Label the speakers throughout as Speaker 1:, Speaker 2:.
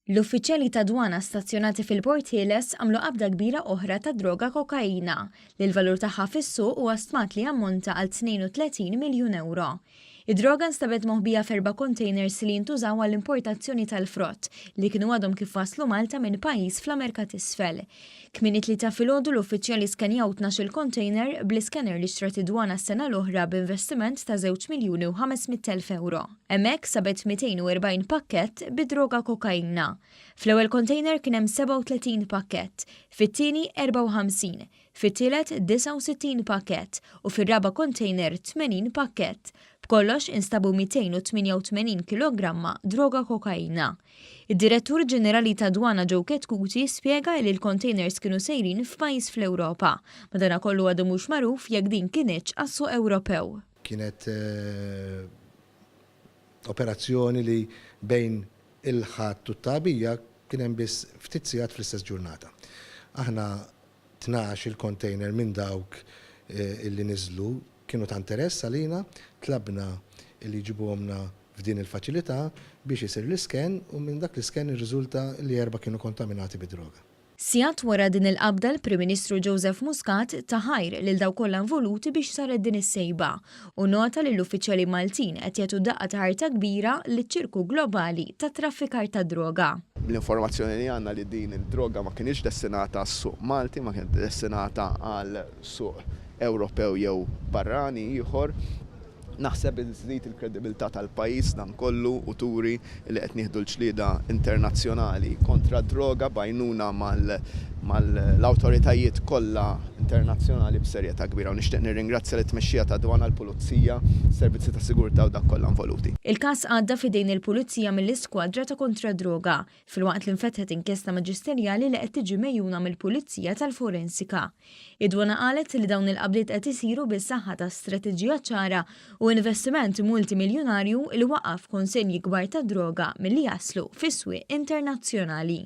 Speaker 1: L-uffiċjali ta' dwana stazzjonati fil-Port Hilles għamlu qabda kbira oħra ta' droga kokaina li l-valur tagħha fis-suq huwa stmat li ammonta għal 32 miljun euro. Id-droga nstabet moħbija f'4 containers li jintużaw għall-importazzjoni tal-frott li kienu għadhom kif waslu Malta minn pajjiż fl-Amerika t'isfel. Kmieni li ta' filgħodu l-uffiċjali skanjaw 12 container bl-iskanner li xtrat id-dwana s-sena l-oħra b'investiment ta' 2 miljuni u 500,000 euro. Hemmhekk sabet 240 pakkett bid-droga kokaina. Fl-ewwel container kien hemm 37 pakkett, fit-tieni 54, fit-tielet 69 pakkett u fir-raba' container 80 pakkett. B'kollox instabu 288 kilogramma droga kokaina. Id-Direttur Ġenerali ta' Dwana Joe Ketkuti spjega li l-containers kienu sejrin f'pajjiż fl-Ewropa, madankollu għadu mhux magħruf jekk din kienx għas-suq Ewropew.
Speaker 2: Kienet operazzjoni li bejn il-ħadd u t-tagħbija kien hemm biss ftit sigħat fl-istess ġurnata. Aħna 12 il-container minn dawk illi niżlu kienu ta' interess għalina, tlabna li ġibuhomna f'din il-faċilità biex isir l-isken u minn dak l-isken ir-riżulta li 4 kienu kontaminati bid-droga.
Speaker 1: Sijat wara din il-qabda l-Prim Ministru Joseph Muscat taħajr lil daw kollha involuti biex saret din is-sejba u nota li l-uffiċjali Maltin qed jagħtu daqqa ta' ħarta kbira liċ-ċirku globali ta' traffikar ta' droga.
Speaker 3: L-informazzjoni li għandna li din il-droga ma kienx destinata għas-suq Malti, ma kienet destinata għal suq Ewropew jew barrani ieħor. Naħseb iżdid il-kredibilità tal-pajjiż dan kollu u turi li qed nieħdu l-ġlieda internazzjonali kontra d-droga bajnuna mal-awtoritajiet kollha internazzjonali b'serjetà kbira u nixtieq nirringrazzja lit-tmexxija ta' dwana l-Pulizija, servizzi ta' sigurtà u dak kollha involuti.
Speaker 1: Il-każ għadda f'idejn il-Pulizija mill-iskwadra ta' kontra droga filwaqt li nfetħet inkjesta maġisterjali li qed tiġi mejjuna mill-Pulizija tal-Forensika. Id-dwana qalet li dawn il-qabdiet qed isiru bis-saħħa ta' strateġija ċara u investiment multimiljonarju li waqaf konsenji kbar ta' droga milli jaslu fis-swieq internazzjonali.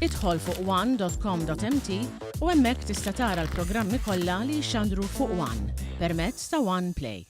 Speaker 4: Idħol fuq one.com.mt u hemmhekk tista' tara l-programmi kollha li jxandru fuq One permezz ta' One Play.